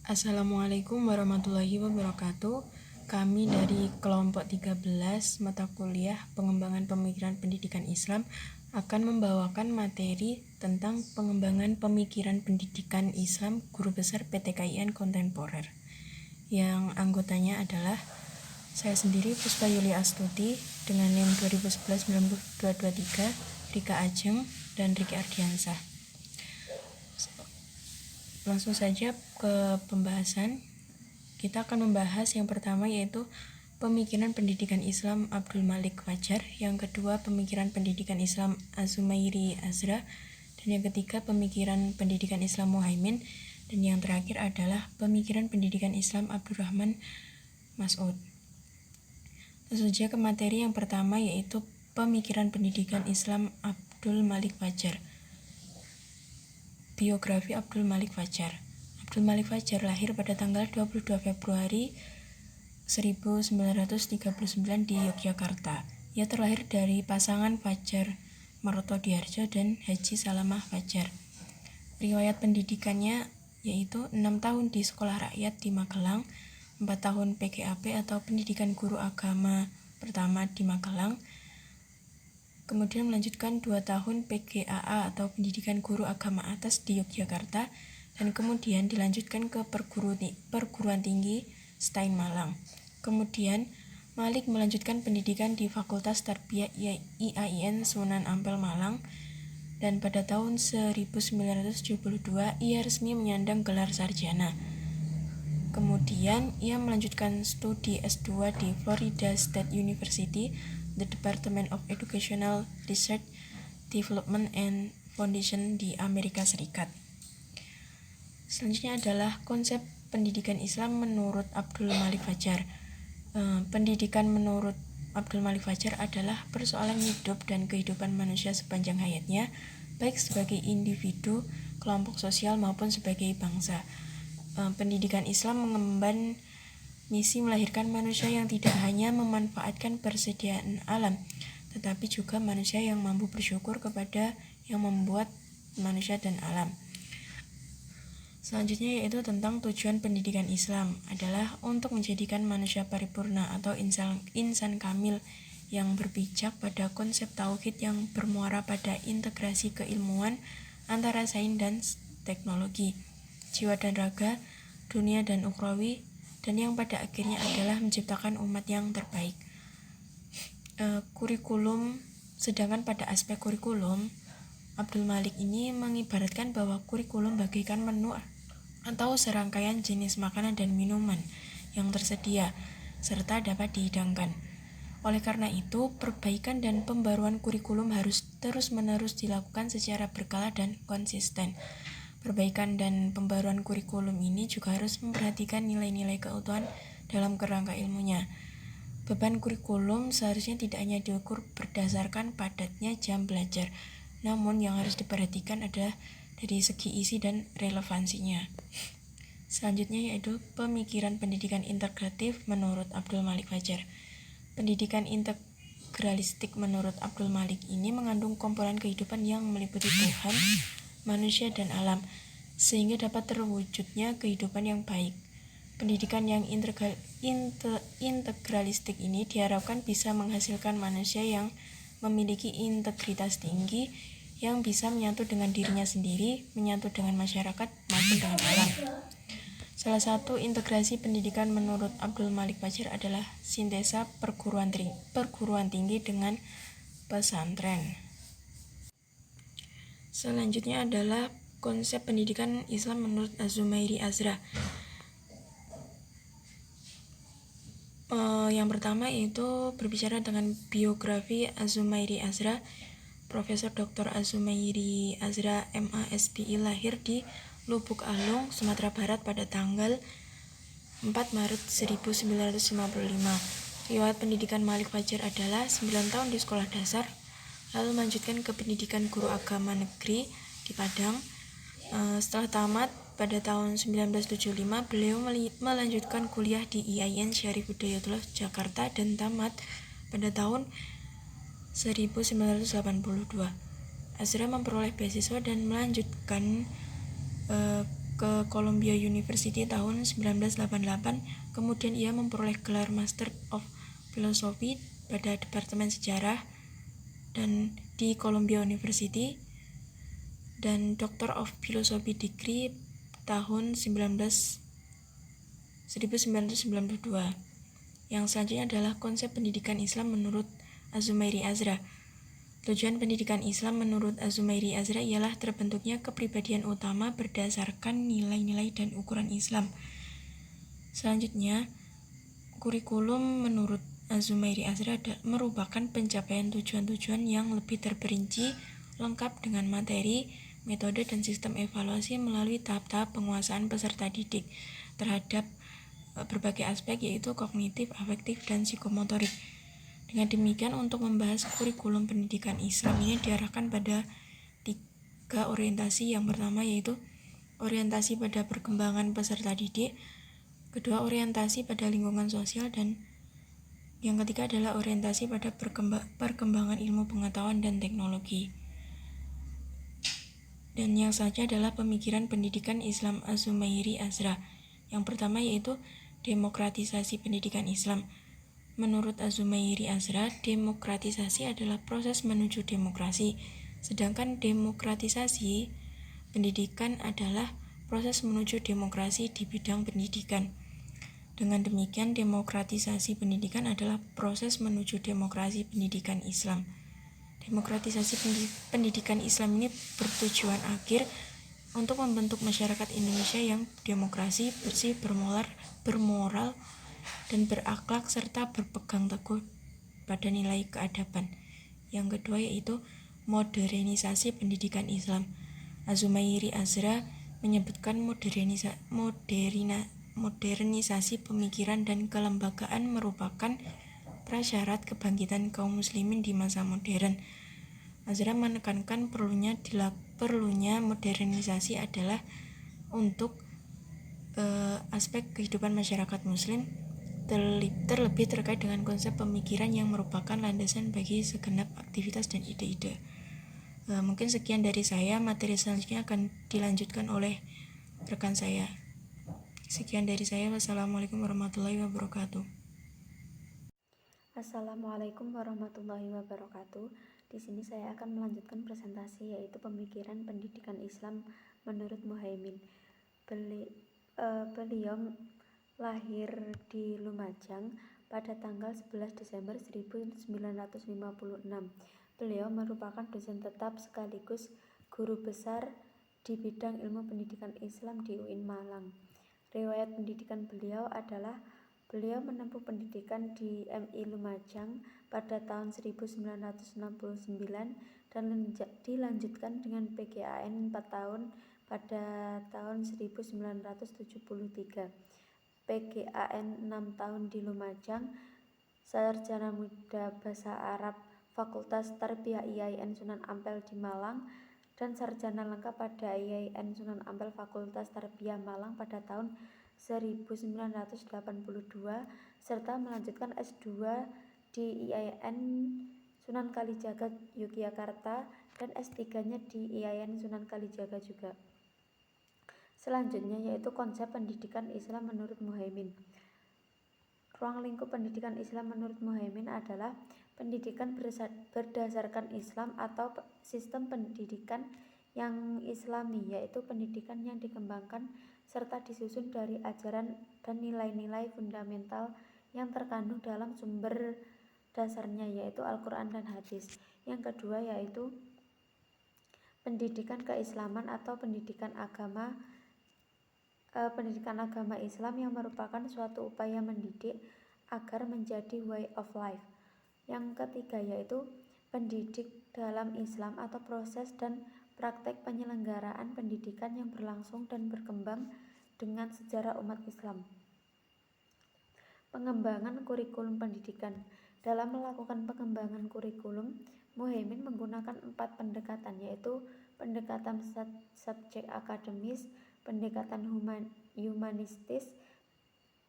Assalamualaikum warahmatullahi wabarakatuh. Kami dari kelompok 13 mata kuliah Pengembangan Pemikiran Pendidikan Islam akan membawakan materi tentang pengembangan pemikiran pendidikan Islam Guru Besar PTKIN Kontemporer. Yang anggotanya adalah saya sendiri, Puspa Yulia Astuti, dengan NIM 2011-9223, Rika Ajeng, dan Riki Ardiansah. Langsung saja ke pembahasan. Kita akan membahas yang pertama, yaitu pemikiran pendidikan Islam Abdul Malik Fajar, yang kedua pemikiran pendidikan Islam Az-Zumairi Azra, dan yang ketiga pemikiran pendidikan Islam Muhaimin, dan yang terakhir adalah pemikiran pendidikan Islam Abdurrahman Mas'ud. Langsung saja ke materi yang pertama, yaitu pemikiran pendidikan Islam Abdul Malik Fajar. Biografi Abdul Malik Fajar. Abdul Malik Fajar lahir pada tanggal 22 Februari 1939 di Yogyakarta. Ia terlahir dari pasangan Fajar Maroto Diharjo dan Haji Salamah Fajar. Riwayat pendidikannya yaitu 6 tahun di Sekolah Rakyat di Magelang, 4 tahun PGAP atau Pendidikan Guru Agama Pertama di Magelang, kemudian melanjutkan 2 tahun PGAA atau Pendidikan Guru Agama Atas di Yogyakarta, dan kemudian dilanjutkan ke perguruan tinggi Stein Malang. Kemudian Malik melanjutkan pendidikan di Fakultas Tarbiyah IAIN Sunan Ampel Malang, dan pada tahun 1972 ia resmi menyandang gelar sarjana. Kemudian ia melanjutkan studi S2 di Florida State University, The Department of Educational Research, Development and Foundation di Amerika Serikat. Selanjutnya adalah konsep pendidikan Islam menurut Abdul Malik Fajar. Pendidikan menurut Abdul Malik Fajar adalah persoalan hidup dan kehidupan manusia sepanjang hayatnya, baik sebagai individu, kelompok sosial maupun sebagai bangsa. Pendidikan Islam mengemban misi melahirkan manusia yang tidak hanya memanfaatkan persediaan alam, tetapi juga manusia yang mampu bersyukur kepada yang membuat manusia dan alam. Selanjutnya yaitu tentang tujuan pendidikan Islam adalah untuk menjadikan manusia paripurna atau insan kamil yang berpijak pada konsep tauhid yang bermuara pada integrasi keilmuan antara sains dan teknologi, jiwa dan raga, dunia dan ukhrawi, dan yang pada akhirnya adalah menciptakan umat yang terbaik. Sedangkan pada aspek kurikulum, Abdul Malik ini mengibaratkan bahwa kurikulum bagaikan menu atau serangkaian jenis makanan dan minuman yang tersedia serta dapat dihidangkan. Oleh karena itu, perbaikan dan pembaruan kurikulum harus terus-menerus dilakukan secara berkala dan konsisten. Perbaikan dan pembaruan kurikulum ini juga harus memperhatikan nilai-nilai keutuhan dalam kerangka ilmunya. Beban kurikulum seharusnya tidak hanya diukur berdasarkan padatnya jam belajar, namun yang harus diperhatikan adalah dari segi isi dan relevansinya. Selanjutnya yaitu pemikiran pendidikan integratif menurut Abdul Malik Fajar. Pendidikan integralistik menurut Abdul Malik ini mengandung komponen kehidupan yang meliputi Tuhan, manusia, dan alam, sehingga dapat terwujudnya kehidupan yang baik. Pendidikan yang integralistik ini diharapkan bisa menghasilkan manusia yang memiliki integritas tinggi, yang bisa menyatu dengan dirinya sendiri, menyatu dengan masyarakat, maupun dengan alam. Salah satu integrasi pendidikan menurut Abdul Malik Fajar adalah sintesa perguruan tinggi dengan pesantren. Selanjutnya adalah konsep pendidikan Islam menurut Az-Zumairi Azra. Yang pertama yaitu berbicara dengan biografi Az-Zumairi Azra. Profesor Dr. Az-Zumairi Azra MA SPI lahir di Lubuk Alung, Sumatera Barat pada tanggal 4 Maret 1955. Riwayat pendidikan Malik Fajar adalah 9 tahun di sekolah dasar, lalu melanjutkan ke pendidikan guru agama negeri di Padang. Setelah tamat pada tahun 1975, beliau melanjutkan kuliah di IAIN Syarif Hidayatullah Jakarta dan tamat pada tahun 1982. Azra memperoleh beasiswa dan melanjutkan ke Columbia University tahun 1988. Kemudian ia memperoleh gelar Master of Philosophy pada Departemen Sejarah dan di Columbia University dan Doctor of Philosophy degree tahun 1992. Yang selanjutnya adalah konsep pendidikan Islam menurut Az-Zumairi Azra. Tujuan pendidikan Islam menurut Az-Zumairi Azra ialah terbentuknya kepribadian utama berdasarkan nilai-nilai dan ukuran Islam. Selanjutnya, kurikulum menurut Az-Zumairi Azra merupakan pencapaian tujuan-tujuan yang lebih terperinci, lengkap dengan materi, metode, dan sistem evaluasi melalui tahap-tahap penguasaan peserta didik terhadap berbagai aspek yaitu kognitif, afektif, dan psikomotorik. Dengan demikian, untuk membahas kurikulum pendidikan Islam ini diarahkan pada 3 orientasi. Yang pertama yaitu orientasi pada perkembangan peserta didik, kedua orientasi pada lingkungan sosial, dan yang ketiga adalah orientasi pada perkembangan ilmu pengetahuan dan teknologi. Dan yang selanjutnya adalah pemikiran pendidikan Islam Az-Zumairi Azra. Yang pertama yaitu demokratisasi pendidikan Islam. Menurut Az-Zumairi Azra, demokratisasi adalah proses menuju demokrasi, sedangkan demokratisasi pendidikan adalah proses menuju demokrasi di bidang pendidikan. Dengan demikian, demokratisasi pendidikan adalah proses menuju demokrasi pendidikan Islam. Demokratisasi pendidikan Islam ini bertujuan akhir untuk membentuk masyarakat Indonesia yang demokrasi, bersih, bermoral, dan berakhlak serta berpegang teguh pada nilai keadaban. Yang kedua yaitu modernisasi pendidikan Islam. Az-Zumairi Azra menyebutkan modernisasi pemikiran dan kelembagaan merupakan prasyarat kebangkitan kaum muslimin di masa modern. Azra menekankan perlunya modernisasi adalah untuk aspek kehidupan masyarakat muslim, terlebih terkait dengan konsep pemikiran yang merupakan landasan bagi segenap aktivitas dan ide-ide. Mungkin sekian dari saya, materi selanjutnya akan dilanjutkan oleh rekan saya. Sekian dari saya, wassalamualaikum warahmatullahi wabarakatuh. Assalamualaikum warahmatullahi wabarakatuh. Di sini saya akan melanjutkan presentasi yaitu pemikiran pendidikan Islam menurut Muhaimin. Beliau lahir di Lumajang pada tanggal 11 Desember 1956. Beliau merupakan dosen tetap sekaligus guru besar di bidang ilmu pendidikan Islam di UIN Malang. Riwayat pendidikan beliau adalah beliau menempuh pendidikan di MI Lumajang pada tahun 1969 dan dilanjutkan dengan PGAN 4 tahun pada tahun 1973. PGAN 6 tahun di Lumajang, Sarjana Muda Bahasa Arab Fakultas Tarbiyah IAIN Sunan Ampel di Malang, dan sarjana lengkap pada IAIN Sunan Ampel Fakultas Tarbiyah Malang pada tahun 1982, serta melanjutkan S2 di IAIN Sunan Kalijaga Yogyakarta dan S3-nya di IAIN Sunan Kalijaga juga. Selanjutnya yaitu konsep pendidikan Islam menurut Muhaimin. Ruang lingkup pendidikan Islam menurut Muhaimin adalah pendidikan berdasarkan Islam atau sistem pendidikan yang Islami, yaitu pendidikan yang dikembangkan serta disusun dari ajaran dan nilai-nilai fundamental yang terkandung dalam sumber dasarnya, yaitu Al-Quran dan Hadis. Yang kedua yaitu pendidikan keislaman atau pendidikan agama Islam yang merupakan suatu upaya mendidik agar menjadi way of life. Yang ketiga yaitu pendidik dalam Islam atau proses dan praktek penyelenggaraan pendidikan yang berlangsung dan berkembang dengan sejarah umat Islam. Pengembangan kurikulum pendidikan. Dalam melakukan pengembangan kurikulum, Muhaimin menggunakan 4 pendekatan, yaitu pendekatan subjek akademis, pendekatan humanistis,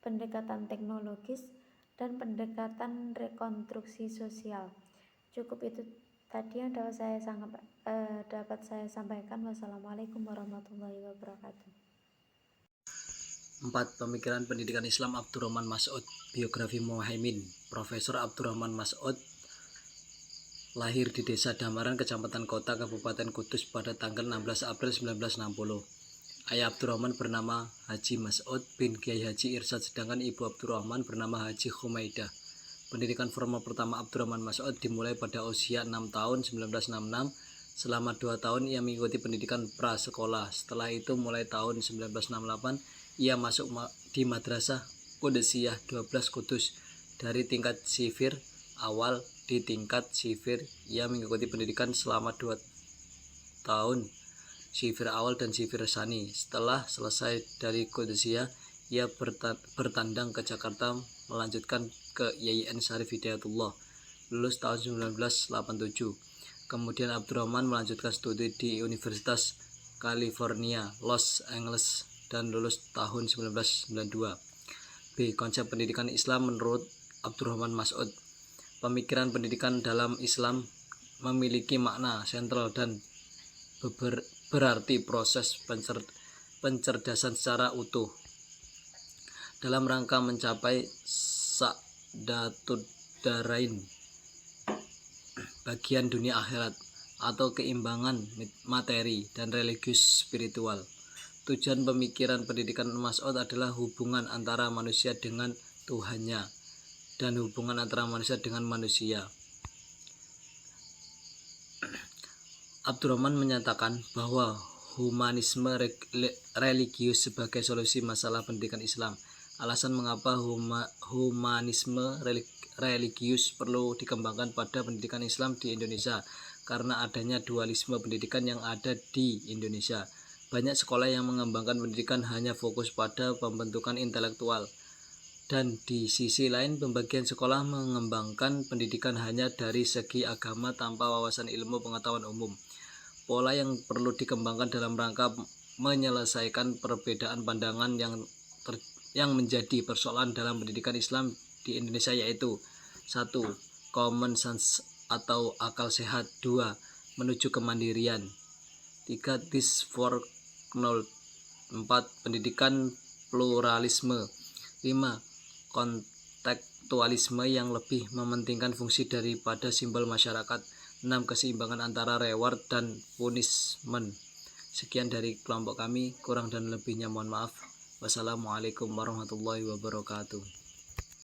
pendekatan teknologis, dan pendekatan rekonstruksi sosial. Cukup itu tadi yang dapat saya sampaikan. Wassalamualaikum warahmatullahi wabarakatuh. 4. Pemikiran pendidikan Islam Abdurrahman Mas'ud. Biografi Muhaimin. Profesor Abdurrahman Mas'ud lahir di Desa Damaran, Kecamatan Kota, Kabupaten Kudus pada tanggal 16 April 1960. Ayah Abdurrahman bernama Haji Mas'ud bin Kiai Haji Irsyad, sedangkan ibu Abdurrahman bernama Haji Khumaidah. Pendidikan formal pertama Abdurrahman Mas'ud dimulai pada usia 6 tahun 1966. Selama 2 tahun ia mengikuti pendidikan prasekolah. Setelah itu mulai tahun 1968 ia masuk di Madrasah Qudusiyah 12 Kudus. Dari tingkat sifir awal di tingkat sifir ia mengikuti pendidikan selama 2 tahun sifir awal dan sifir sani. Setelah selesai dari Qudusiyah ia bertandang ke Jakarta melanjutkan ke YIN Syarif Hidayatullah, lulus tahun 1987. Kemudian Abdurrahman melanjutkan studi di Universitas California, Los Angeles dan lulus tahun 1992. B. Konsep pendidikan Islam menurut Abdurrahman Mas'ud. Pemikiran pendidikan dalam Islam memiliki makna sentral dan berarti proses pencerdasan secara utuh dalam rangka mencapai sa'datud darain, bagian dunia akhirat, atau keimbangan materi dan religius spiritual. Tujuan pemikiran pendidikan Mas'ud adalah hubungan antara manusia dengan Tuhannya dan hubungan antara manusia dengan manusia. Abdurrahman menyatakan bahwa humanisme religius sebagai solusi masalah pendidikan Islam. Alasan mengapa humanisme religius perlu dikembangkan pada pendidikan Islam di Indonesia karena adanya dualisme pendidikan yang ada di Indonesia. Banyak sekolah yang mengembangkan pendidikan hanya fokus pada pembentukan intelektual, dan di sisi lain pembagian sekolah mengembangkan pendidikan hanya dari segi agama tanpa wawasan ilmu pengetahuan umum. Pola yang perlu dikembangkan dalam rangka menyelesaikan perbedaan pandangan yang menjadi persoalan dalam pendidikan Islam di Indonesia yaitu 1. Common sense atau akal sehat. 2. Menuju kemandirian. 3. Disforknol. 4. Pendidikan pluralisme. 5. Kontekstualisme yang lebih mementingkan fungsi daripada simbol masyarakat. 6. Keseimbangan antara reward dan punishment. Sekian dari kelompok kami, kurang dan lebihnya mohon maaf. Wassalamualaikum warahmatullahi wabarakatuh.